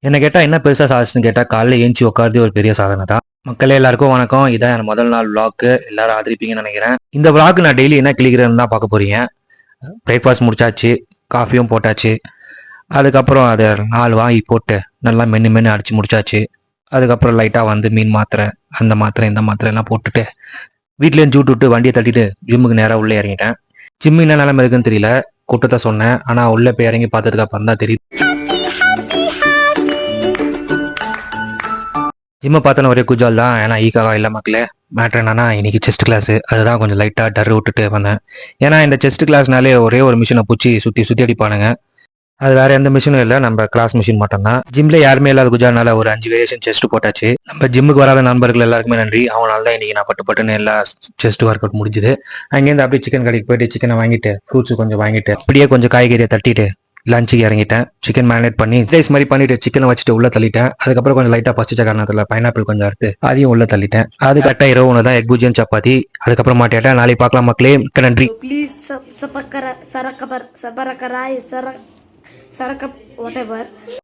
என்ன கேட்டா என்ன பெருசா சாதிச்சுன்னு கேட்டா காலைல ஏஞ்சி உட்கார்றது ஒரு பெரிய சாதனை தான். மக்களே எல்லாருக்கும் வணக்கம். இதான் என் முதல் நாள் விளாக். எல்லாரும் ஆதரிப்பீங்கன்னு நினைக்கிறேன். இந்த விளாக் நான் டெய்லி என்ன கிளிக்கிறேன்னு தான் பார்க்க போறீங்க. பிரேக்ஃபாஸ்ட் முடிச்சாச்சு, காஃபியும் போட்டாச்சு. அதுக்கப்புறம் அதை 4 வாங்கி போட்டு நல்லா மென்னு மென்னு அடிச்சு முடிச்சாச்சு. அதுக்கப்புறம் லைட்டா வந்து மீன் மாத்திரை, அந்த மாத்திரை இந்த மாத்திரை எல்லாம் போட்டுட்டு வீட்லயும் ஜூட் விட்டு வண்டியை தட்டிட்டு ஜிம்முக்கு நேரா உள்ளே இறங்கிட்டேன். ஜிம் என்ன நிலைமை இருக்குன்னு தெரியல, கூட்டத்தை சொன்னேன். ஆனா உள்ள போய் இறங்கி பார்த்ததுக்கு அப்புறம் தான் தெரியுது. ஜிம்மை பார்த்தன ஒரே குஜால் தான். ஏன்னா ஈக்காவா இல்லை மக்களே. மேட்ரு என்னன்னா இன்னைக்கு செஸ்ட் கிளாஸ், அதுதான் கொஞ்சம் லைட்டாக டர் விட்டுட்டு வந்தேன். ஏன்னா இந்த செஸ்ட் கிளாஸ்னாலே ஒரே ஒரு மிஷினை பூச்சி சுற்றி சுற்றி அடிப்பானுங்க. அது வேற எந்த மிஷினும் இல்லை, நம்ம கிளாஸ் மிஷின் மட்டும் தான். ஜிம்ல யாருமே இல்லாத குஜால்னால ஒரு 5 வேரியேஷன் செஸ்ட் போட்டாச்சு. நம்ம ஜிம்முக்கு வராத நண்பர்கள் எல்லாருக்குமே நன்றி. அவனால தான் இன்னைக்கு நான் பட்டுன்னு எல்லா செஸ்ட் ஒர்க் அவுட் முடிஞ்சுது. அங்கேருந்து அப்படியே சிக்கன் கடைக்கு போயிட்டு சிக்கனை வாங்கிட்டு ஃப்ரூட்ஸ் கொஞ்சம் வாங்கிட்டு அப்படியே கொஞ்சம் காய்கறியை தட்டிட்டு லஞ்சுக்கு இறங்கிட்டேன். சிக்கன் மேரினேட் பண்ணி ரைஸ் மாதிரி பண்ணிட்டு சிக்கனை வச்சுட்டு உள்ள தள்ளிட்டேன். அதுக்கப்புறம் கொஞ்சம் லைட்டா பசிச்ச காரணத்துல பைனாப்பிள் கொஞ்சம் அறுத்து அதையும் உள்ள தள்ளிட்டேன். அது கரெக்டா இரவு ஒன்று தான் எக் பூஜ்ஜியம் சப்பாத்தி. அதுக்கப்புறம் மாட்டேன். நாளைக்கு பார்க்கலாம் மக்களே. மிக்க நன்றி. Please சரக்கபர் சரக்கராய் சரக்க what ever